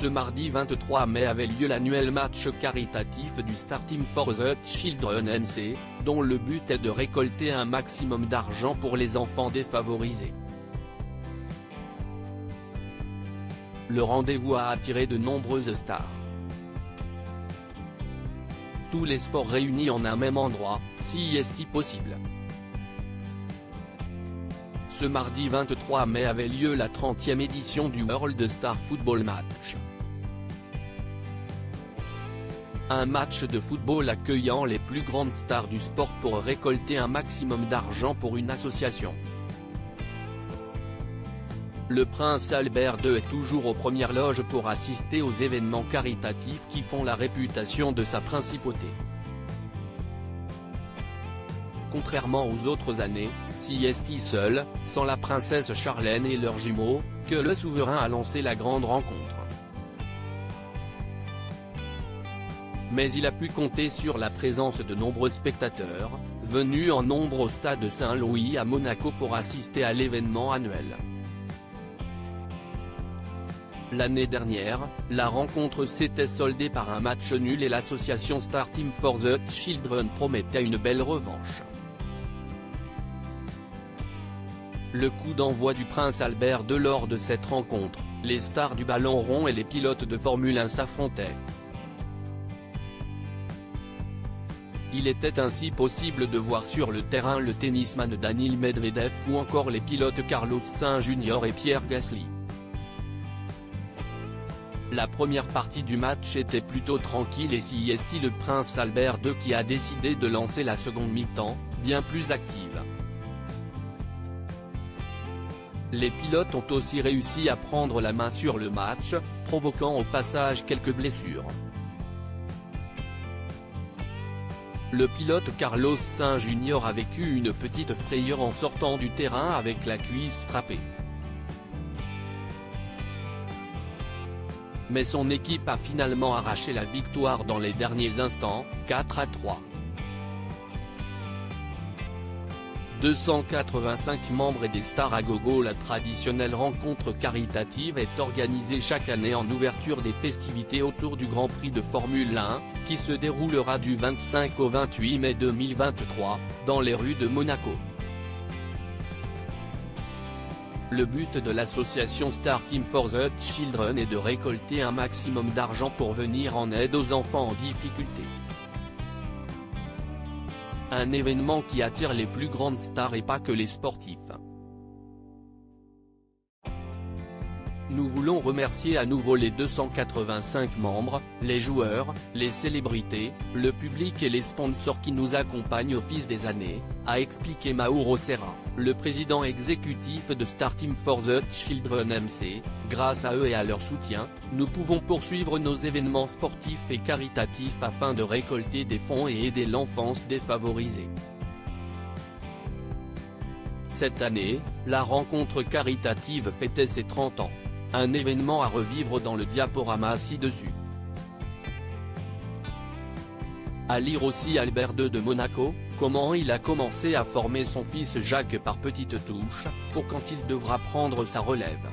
Ce mardi 23 mai avait lieu l'annuel match caritatif du Star Team for the Children MC, dont le but est de récolter un maximum d'argent pour les enfants défavorisés. Le rendez-vous a attiré de nombreuses stars. Tous les sports réunis en un même endroit, si est-il possible. Ce mardi 23 mai avait lieu la 30e édition du World Star Football Match. Un match de football accueillant les plus grandes stars du sport pour récolter un maximum d'argent pour une association. Le prince Albert II est toujours aux premières loges pour assister aux événements caritatifs qui font la réputation de sa principauté. Contrairement aux autres années, si est seul, sans la princesse Charlène et leurs jumeaux, que le souverain a lancé la grande rencontre. Mais il a pu compter sur la présence de nombreux spectateurs, venus en nombre au stade Saint-Louis à Monaco pour assister à l'événement annuel. L'année dernière, la rencontre s'était soldée par un match nul et l'association Star Team for the Children promettait une belle revanche. Le coup d'envoi du prince Albert II lors de cette rencontre, les stars du ballon rond et les pilotes de Formule 1 s'affrontaient. Il était ainsi possible de voir sur le terrain le tennisman Daniil Medvedev ou encore les pilotes Carlos Sainz Jr. et Pierre Gasly. La première partie du match était plutôt tranquille et si est le prince Albert II qui a décidé de lancer la seconde mi-temps, bien plus active. Les pilotes ont aussi réussi à prendre la main sur le match, provoquant au passage quelques blessures. Le pilote Carlos Sainz Jr. a vécu une petite frayeur en sortant du terrain avec la cuisse strappée. Mais son équipe a finalement arraché la victoire dans les derniers instants, 4-3. 285 membres et des stars à gogo. La traditionnelle rencontre caritative est organisée chaque année en ouverture des festivités autour du Grand Prix de Formule 1, qui se déroulera du 25 au 28 mai 2023, dans les rues de Monaco. Le but de l'association Star Team for the Children est de récolter un maximum d'argent pour venir en aide aux enfants en difficulté. Un événement qui attire les plus grandes stars et pas que les sportifs. Nous voulons remercier à nouveau les 285 membres, les joueurs, les célébrités, le public et les sponsors qui nous accompagnent au fil des années, a expliqué Mauro Serra, le président exécutif de Star Team for the Children MC. Grâce à eux et à leur soutien, nous pouvons poursuivre nos événements sportifs et caritatifs afin de récolter des fonds et aider l'enfance défavorisée. Cette année, la rencontre caritative fêtait ses 30 ans. Un événement à revivre dans le diaporama ci-dessus. À lire aussi Albert II de Monaco, comment il a commencé à former son fils Jacques par petites touches, pour quand il devra prendre sa relève.